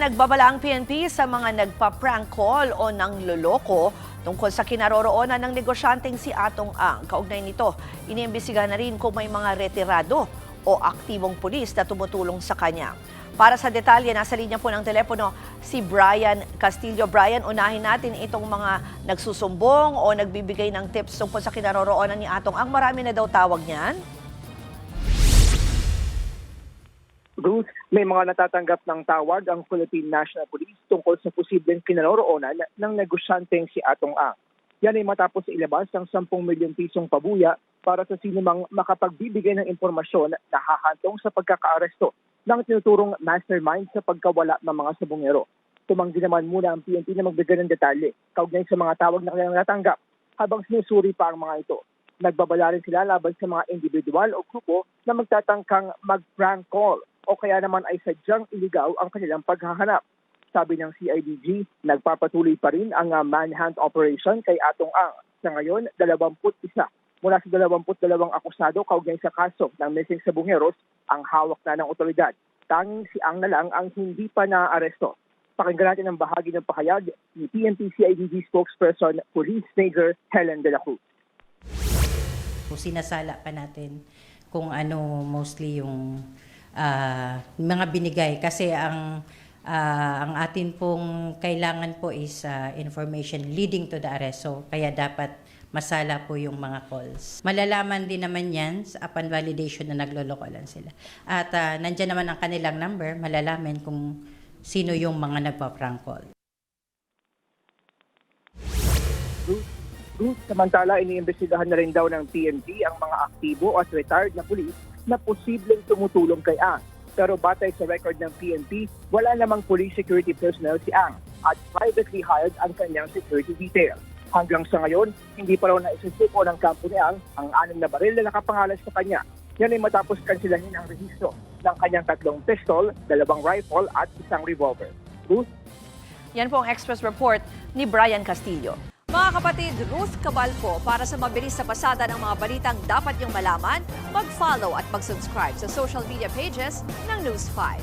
nagbabala ang PNP sa mga nagpa-prank call o nangloloko tungkol sa kinaroroonan ng negosyanteng si Atong Ang. Kaugnay nito, iniimbestigahan na rin kung may mga retirado o aktibong pulis na tumutulong sa kanya. Para sa detalye, nasa linya po ng telepono si Brian Castillo. Brian, unahin natin itong mga nagsusumbong o nagbibigay ng tips tungkol sa kinaroroonan ni Atong Ang. Marami na daw tawag niyan. Ruth, may mga natatanggap ng tawag ang Philippine National Police tungkol sa posibleng kinaroroonan ng negosyanteng si Atong Ang. Yan ay matapos ilabas ang 10 milyong pisong pabuya para sa sinumang makapagbibigay ng impormasyon na hahantong sa pagkakaaresto ng tinuturong mastermind sa pagkawala ng mga sabongero. Tumanggi naman muna ang PNP na magbigay ng detalye kaugnay sa mga tawag na kanilang natanggap habang sinusuri pa ang mga ito. Nagbabala rin sila laban sa mga individual o grupo na magtatangkang mag-prank call o kaya naman ay sadyang iligaw ang kanilang paghahanap. Sabi ng CIDG, nagpapatuloy pa rin ang manhunt operation kay Atong Ang. Sa ngayon, 21 mula sa 22 akusado kaugnay sa kaso ng missing sabongeros ang hawak na ng otoridad. Tanging si Ang na lang ang hindi pa naaaresto. Pakinggan natin ang bahagi ng pahayag ni PNP CIDG spokesperson Police Major Helen de la Cruz. Sinasala pa natin kung ano mostly yung mga binigay kasi ang atin pong kailangan po is information leading to the arrest. So kaya dapat masala po yung mga calls. Malalaman din naman yan upon validation na nagloloko lang sila. At nandiyan naman ang kanilang number, malalaman kung sino yung mga nagpa-prank call. Samantala, iniimbestigahan na rin daw ng PNP ang mga aktibo at retired na pulis na posibleng tumutulong kay Ang. Pero batay sa record ng PNP, wala namang police security personnel si Ang at privately hired ang kanyang security detail. Hanggang sa ngayon, hindi pa raw naisusuko ng kampo ni Ang 6 na baril na nakapangalan sa kanya. Yan ay matapos kansilahin ang rehistro ng kanyang 3 pistol, 2 rifle at 1 revolver. Ruth? Yan po ang Express Report ni Brian Castillo. Mga kapatid, Ruth Cabalco, para sa mabilis na pasada ng mga balitang dapat niyong malaman, mag-follow at mag-subscribe sa social media pages ng News 5.